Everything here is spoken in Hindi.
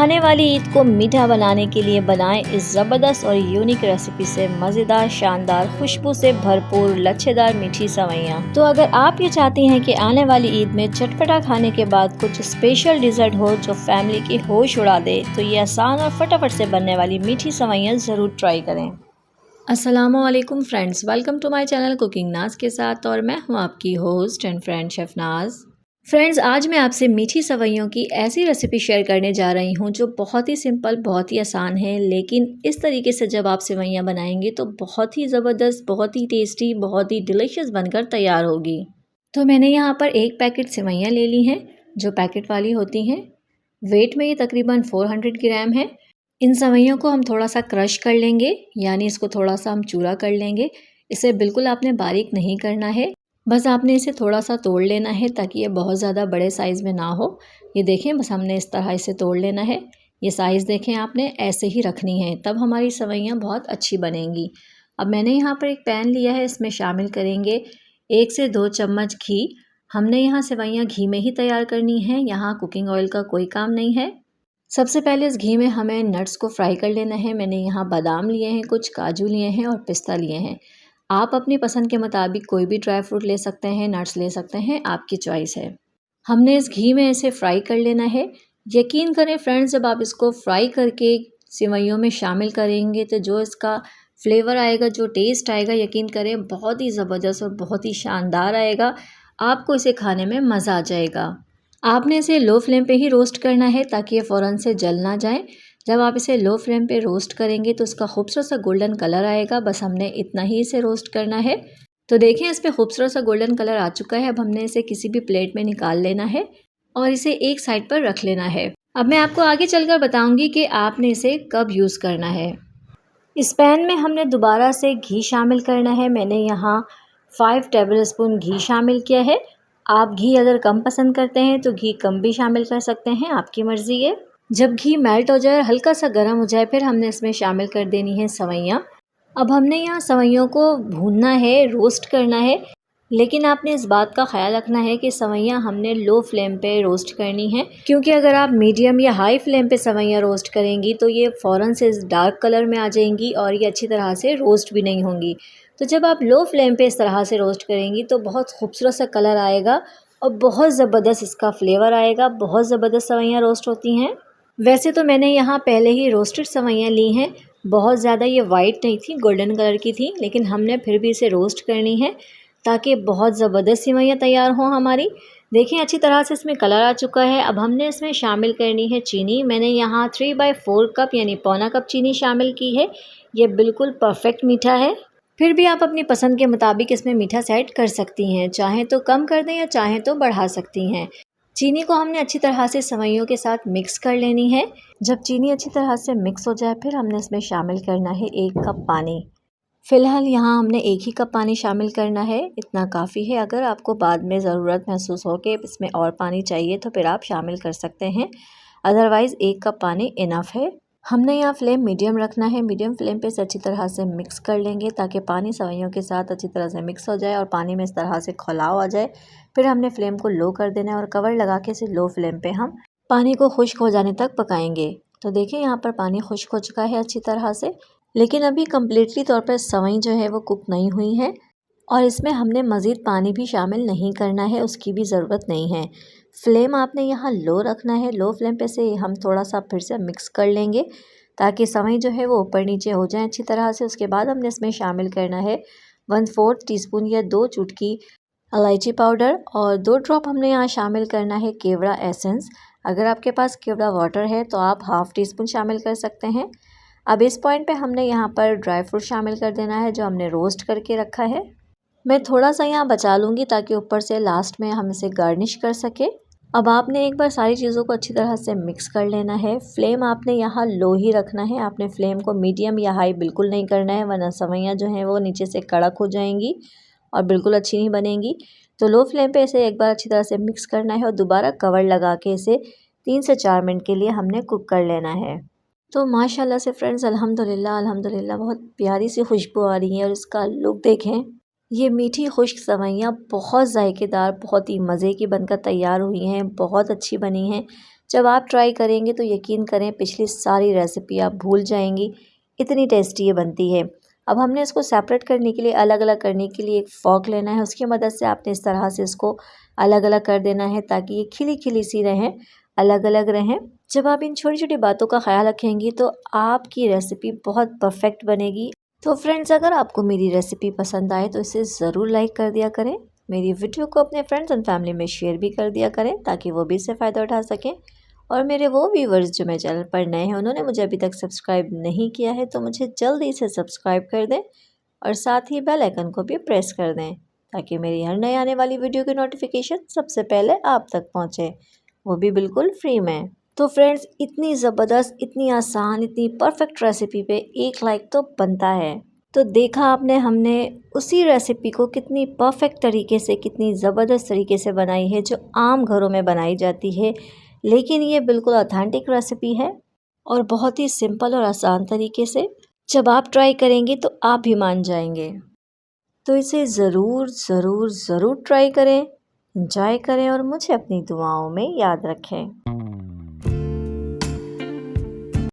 आने वाली ईद को मीठा बनाने के लिए बनाएं इस ज़बरदस्त और यूनिक रेसिपी से मज़ेदार, शानदार, खुशबू से भरपूर लच्छेदार मीठी सवैयाँ। तो अगर आप ये चाहती हैं कि आने वाली ईद में चटपटा खाने के बाद कुछ स्पेशल डिज़र्ट हो जो फैमिली की होश उड़ा दे, तो ये आसान और फटाफट से बनने वाली मीठी सवैयाँ ज़रूर ट्राई करें। अस्सलामुअलैकुम friends, welcome to my channel cooking Naaz के साथ और मैं हूँ आपकी host and friend chef Naaz. Friends, आज मैं आपसे मीठी सवैयों की ऐसी रेसिपी शेयर करने जा रही हूँ जो बहुत ही सिंपल, बहुत ही आसान है, लेकिन इस तरीके से जब आप सेवैयाँ बनाएंगे तो बहुत ही ज़बरदस्त, बहुत ही टेस्टी, बहुत ही डिलीशियस बनकर तैयार होगी। तो मैंने यहाँ पर एक पैकेट सेवैयाँ ले ली हैं जो पैकेट वाली होती हैं। वेट में ये तकरीबन 400 ग्राम है। इन सेवैयों को हम थोड़ा सा क्रश कर लेंगे, यानी इसको थोड़ा सा हम चूरा कर लेंगे। इसे बिल्कुल आपने बारीक नहीं करना है, बस आपने इसे थोड़ा सा तोड़ लेना है ताकि ये बहुत ज़्यादा बड़े साइज़ में ना हो। ये देखें, बस हमने इस तरह इसे तोड़ लेना है। ये साइज़ देखें, आपने ऐसे ही रखनी है, तब हमारी सेवैयाँ बहुत अच्छी बनेंगी। अब मैंने यहाँ पर एक पैन लिया है, इसमें शामिल करेंगे 1 से 2 चम्मच घी। हमने यहाँ सेवैयाँ घी में ही तैयार करनी है, यहाँ कुकिंग ऑयल का कोई काम नहीं है। सबसे पहले इस घी में हमें नट्स को फ्राई कर लेना है। मैंने यहाँ बादाम लिए हैं, कुछ काजू लिए हैं और पिस्ता लिए हैं। आप अपनी पसंद के मुताबिक कोई भी ड्राई फ्रूट ले सकते हैं, नट्स ले सकते हैं, आपकी चॉइस है। हमने इस घी में इसे फ्राई कर लेना है। यकीन करें फ्रेंड्स, जब आप इसको फ्राई करके सेवैयों में शामिल करेंगे तो जो इसका फ्लेवर आएगा, जो टेस्ट आएगा, यकीन करें बहुत ही ज़बरदस्त और बहुत ही शानदार आएगा। आपको इसे खाने में मज़ा आ जाएगा। आपने इसे लो फ्लेम पे ही रोस्ट करना है ताकि ये फ़ौरन से जल ना जाए। जब आप इसे लो फ्लेम पे रोस्ट करेंगे तो इसका खूबसूरत सा गोल्डन कलर आएगा। बस हमने इतना ही इसे रोस्ट करना है। तो देखें, इस पे खूबसूरत सा गोल्डन कलर आ चुका है। अब हमने इसे किसी भी प्लेट में निकाल लेना है और इसे एक साइड पर रख लेना है। अब मैं आपको आगे चलकर बताऊंगी कि आपने इसे कब यूज़ करना है। इस पैन में हमने दोबारा से घी शामिल करना है। मैंने यहाँ 5 टेबल स्पून घी शामिल किया है। आप घी अगर कम पसंद करते हैं तो घी कम भी शामिल कर सकते हैं, आपकी मर्ज़ी है। जब घी मेल्ट हो जाए और हल्का सा गर्म हो जाए, फिर हमने इसमें शामिल कर देनी है सेवैयाँ। अब हमने यहाँ सेवैयों को भूनना है, रोस्ट करना है, लेकिन आपने इस बात का ख्याल रखना है कि सेवैयाँ हमने लो फ्लेम पे रोस्ट करनी है, क्योंकि अगर आप मीडियम या हाई फ्लेम पे सेवैयाँ रोस्ट करेंगी तो ये फ़ौरन से डार्क कलर में आ जाएंगी और ये अच्छी तरह से रोस्ट भी नहीं होंगी। तो जब आप लो फ्लेम पे इस तरह से रोस्ट करेंगी तो बहुत खूबसूरत सा कलर आएगा और बहुत ज़बरदस्त इसका फ्लेवर आएगा। बहुत ज़बरदस्त सेवैयाँ रोस्ट होती हैं। वैसे तो मैंने यहाँ पहले ही रोस्टेड सेवैयाँ ली हैं, बहुत ज़्यादा ये वाइट नहीं थी, गोल्डन कलर की थी, लेकिन हमने फिर भी इसे रोस्ट करनी है ताकि बहुत ज़बरदस्त सेवैयाँ तैयार हों हमारी। देखें, अच्छी तरह से इसमें कलर आ चुका है। अब हमने इसमें शामिल करनी है चीनी। मैंने यहाँ 3/4 कप यानी पौना कप चीनी शामिल की है। ये बिल्कुल परफेक्ट मीठा है। फिर भी आप अपनी पसंद के मुताबिक इसमें मीठा सेट कर सकती हैं, चाहें तो कम कर दें या चाहें तो बढ़ा सकती हैं। चीनी को हमने अच्छी तरह से सेवैयों के साथ मिक्स कर लेनी है। जब चीनी अच्छी तरह से मिक्स हो जाए, फिर हमने इसमें शामिल करना है 1 कप पानी। फ़िलहाल यहाँ हमने 1 ही कप पानी शामिल करना है, इतना काफ़ी है। अगर आपको बाद में ज़रूरत महसूस हो कि इसमें और पानी चाहिए तो फिर आप शामिल कर सकते हैं, अदरवाइज़ 1 कप पानी इनफ है। हमने यहाँ फ्लेम मीडियम रखना है। मीडियम फ्लेम पे इसे अच्छी तरह से मिक्स कर लेंगे ताकि पानी सेवैयों के साथ अच्छी तरह से मिक्स हो जाए और पानी में इस तरह से खौलाव आ जाए। फिर हमने फ्लेम को लो कर देना है और कवर लगा के इसे लो फ्लेम पे हम पानी को खुश्क हो जाने तक पकाएंगे। तो देखिए, यहाँ पर पानी खुश्क हो चुका है अच्छी तरह से, लेकिन अभी कम्प्लीटली तौर पर सेवई जो है वो कुक नहीं हुई है और इसमें हमने मज़ीद पानी भी शामिल नहीं करना है, उसकी भी ज़रूरत नहीं है। फ्लेम आपने यहाँ लो रखना है। लो फ्लेम पे से हम थोड़ा सा फिर से मिक्स कर लेंगे ताकि सेवई जो है वो ऊपर नीचे हो जाए अच्छी तरह से। उसके बाद हमने इसमें शामिल करना है 1/4 टीस्पून या 2 चुटकी इलायची पाउडर और 2 ड्रॉप हमने यहाँ शामिल करना है केवड़ा एसेंस। अगर आपके पास केवड़ा वाटर है तो आप हाफ़ टी-स्पून शामिल कर सकते हैं। अब इस पॉइंट पे हमने यहाँ पर ड्राई फ्रूट शामिल कर देना है जो हमने रोस्ट करके रखा है। मैं थोड़ा सा यहाँ बचा लूँगी ताकि ऊपर से लास्ट में हम इसे गार्निश कर सके। अब आपने एक बार सारी चीज़ों को अच्छी तरह से मिक्स कर लेना है। फ्लेम आपने यहाँ लो ही रखना है। आपने फ्लेम को मीडियम या हाई बिल्कुल नहीं करना है, वरना सेवैयाँ जो हैं वो नीचे से कड़क हो जाएंगी और बिल्कुल अच्छी नहीं बनेंगी। तो लो फ्लेम पे इसे एक बार अच्छी तरह से मिक्स करना है और दोबारा कवर लगा के इसे 3 से 4 मिनट के लिए हमने कुक कर लेना है। तो माशाल्लाह से फ्रेंड्स, अल्हम्दुलिल्लाह अल्हम्दुलिल्लाह बहुत प्यारी सी खुशबू आ रही है और इसका लुक देखें। ये मीठी खुश्क सेवैयाँ बहुत जायकेदार, बहुत ही मज़े की बनकर तैयार हुई हैं, बहुत अच्छी बनी हैं। जब आप ट्राई करेंगे तो यकीन करें पिछली सारी रेसिपी आप भूल जाएंगी, इतनी टेस्टी ये बनती है। अब हमने इसको सेपरेट करने के लिए, अलग अलग करने के लिए एक फ़ॉर्क लेना है। उसकी मदद से आपने इस तरह से इसको अलग अलग कर देना है ताकि ये खिली खिली सी रहें, अलग अलग रहें। जब आप इन छोटी छोटी बातों का ख्याल रखेंगी तो आपकी रेसिपी बहुत परफेक्ट बनेगी। तो फ्रेंड्स, अगर आपको मेरी रेसिपी पसंद आए तो इसे ज़रूर लाइक कर दिया करें। मेरी वीडियो को अपने फ्रेंड्स एंड फैमिली में शेयर भी कर दिया करें ताकि वो भी इससे फ़ायदा उठा सकें। और मेरे वो व्यूवर्स जो मेरे चैनल पर नए हैं, उन्होंने मुझे अभी तक सब्सक्राइब नहीं किया है, तो मुझे जल्दी से सब्सक्राइब कर दें और साथ ही बेल आइकन को भी प्रेस कर दें ताकि मेरी हर नई आने वाली वीडियो की नोटिफिकेशन सबसे पहले आप तक पहुंचे, वो भी बिल्कुल फ्री में। तो फ्रेंड्स, इतनी ज़बरदस्त, इतनी आसान, इतनी परफेक्ट रेसिपी पे एक लाइक तो बनता है। तो देखा आपने, हमने उसी रेसिपी को कितनी परफेक्ट तरीके से, कितनी ज़बरदस्त तरीके से बनाई है जो आम घरों में बनाई जाती है, लेकिन ये बिल्कुल ऑथेंटिक रेसिपी है और बहुत ही सिंपल और आसान तरीके से। जब आप ट्राई करेंगे तो आप भी मान जाएंगे। तो इसे ज़रूर ज़रूर ज़रूर ट्राई करें, एंजॉय करें और मुझे अपनी दुआओं में याद रखें।